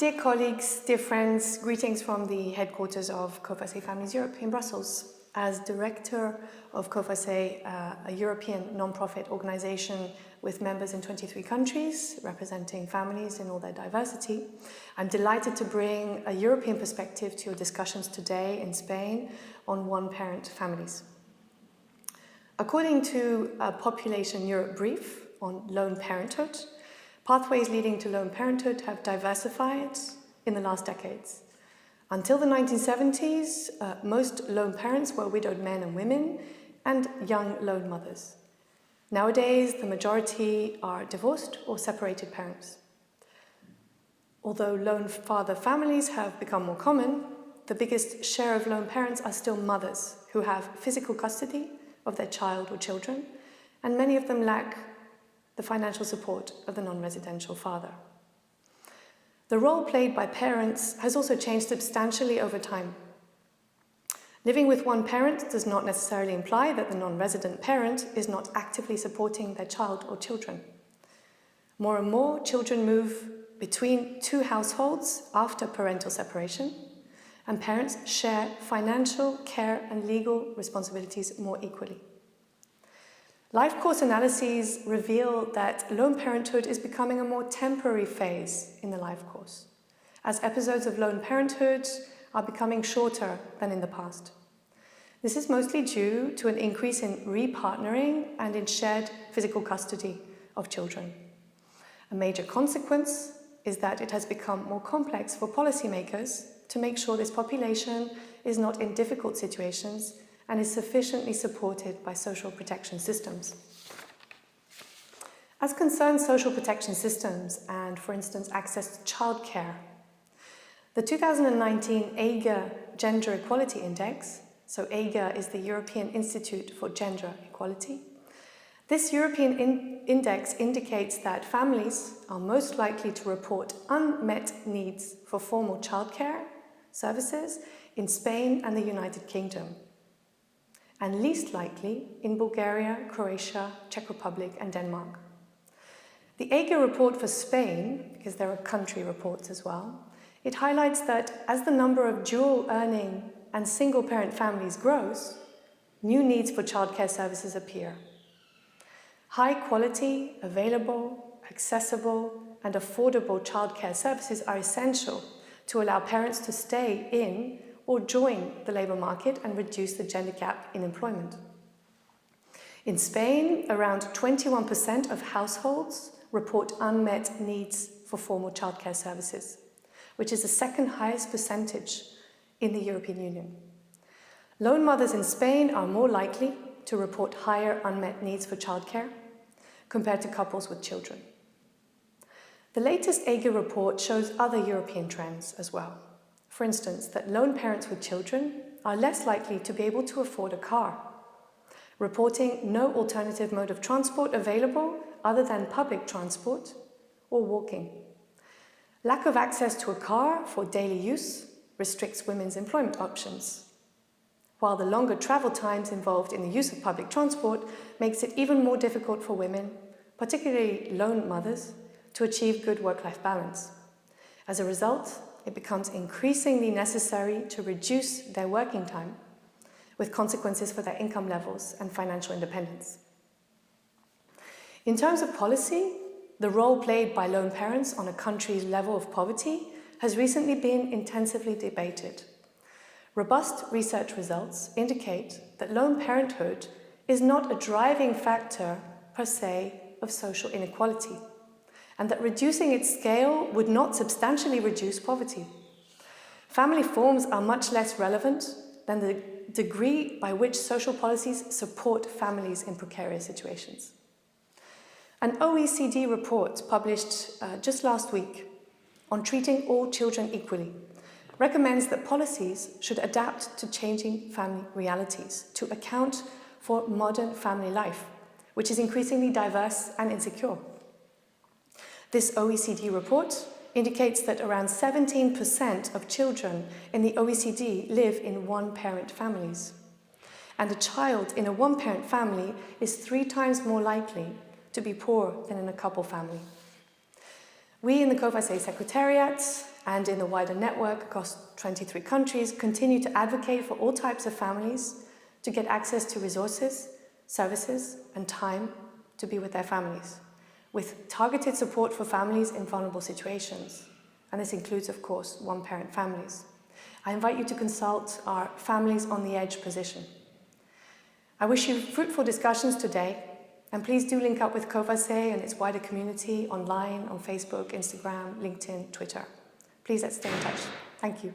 Dear colleagues, dear friends, greetings from the headquarters of COFACE Families Europe in Brussels. As director of COFACE, a European non-profit organization with members in 23 countries, representing families in all their diversity, I'm delighted to bring a European perspective to your discussions today in Spain on one-parent families. According to a Population Europe brief on lone parenthood, pathways leading to lone parenthood have diversified in the last decades. Until the 1970s, most lone parents were widowed men and women and young lone mothers. Nowadays, the majority are divorced or separated parents. Although lone father families have become more common, the biggest share of lone parents are still mothers who have physical custody of their child or children, and many of them lack the financial support of the non-residential father. The role played by parents has also changed substantially over time. Living with one parent does not necessarily imply that the non-resident parent is not actively supporting their child or children. More and more children move between two households after parental separation, and parents share financial, care and legal responsibilities more equally. Life course analyses reveal that lone parenthood is becoming a more temporary phase in the life course, as episodes of lone parenthood are becoming shorter than in the past. This is mostly due to an increase in repartnering and in shared physical custody of children. A major consequence is that it has become more complex for policymakers to make sure this population is not in difficult situations and is sufficiently supported by social protection systems. As concerns social protection systems and, for instance, access to childcare, the 2019 AGA Gender Equality Index, so AGA is the European Institute for Gender Equality, this European index indicates that families are most likely to report unmet needs for formal childcare services in Spain and the United Kingdom, and least likely in Bulgaria, Croatia, Czech Republic and Denmark. The AGA report for Spain, because there are country reports as well, it highlights that as the number of dual earning and single parent families grows, new needs for childcare services appear. High quality, available, accessible and affordable childcare services are essential to allow parents to stay in or join the labour market and reduce the gender gap in employment. In Spain, around 21% of households report unmet needs for formal childcare services, which is the second highest percentage in the European Union. Lone mothers in Spain are more likely to report higher unmet needs for childcare compared to couples with children. The latest AGA report shows other European trends as well. For instance, that lone parents with children are less likely to be able to afford a car, reporting no alternative mode of transport available other than public transport or walking. Lack of access to a car for daily use restricts women's employment options, while the longer travel times involved in the use of public transport makes it even more difficult for women, particularly lone mothers, to achieve good work-life balance. As a result, it becomes increasingly necessary to reduce their working time, with consequences for their income levels and financial independence. In terms of policy, the role played by lone parents on a country's level of poverty has recently been intensively debated. Robust research results indicate that lone parenthood is not a driving factor per se of social inequality, and that reducing its scale would not substantially reduce poverty. Family forms are much less relevant than the degree by which social policies support families in precarious situations. An OECD report published just last week on treating all children equally recommends that policies should adapt to changing family realities to account for modern family life, which is increasingly diverse and insecure. This OECD report indicates that around 17% of children in the OECD live in one-parent families, and a child in a one-parent family is 3 times more likely to be poor than in a couple family. We in the COFACE Secretariat and in the wider network across 23 countries continue to advocate for all types of families to get access to resources, services and time to be with their families, with targeted support for families in vulnerable situations. And this includes, of course, one-parent families. I invite you to consult our Families on the Edge position. I wish you fruitful discussions today, and please do link up with COFACE and its wider community online on Facebook, Instagram, LinkedIn, Twitter. Please let's stay in touch. Thank you.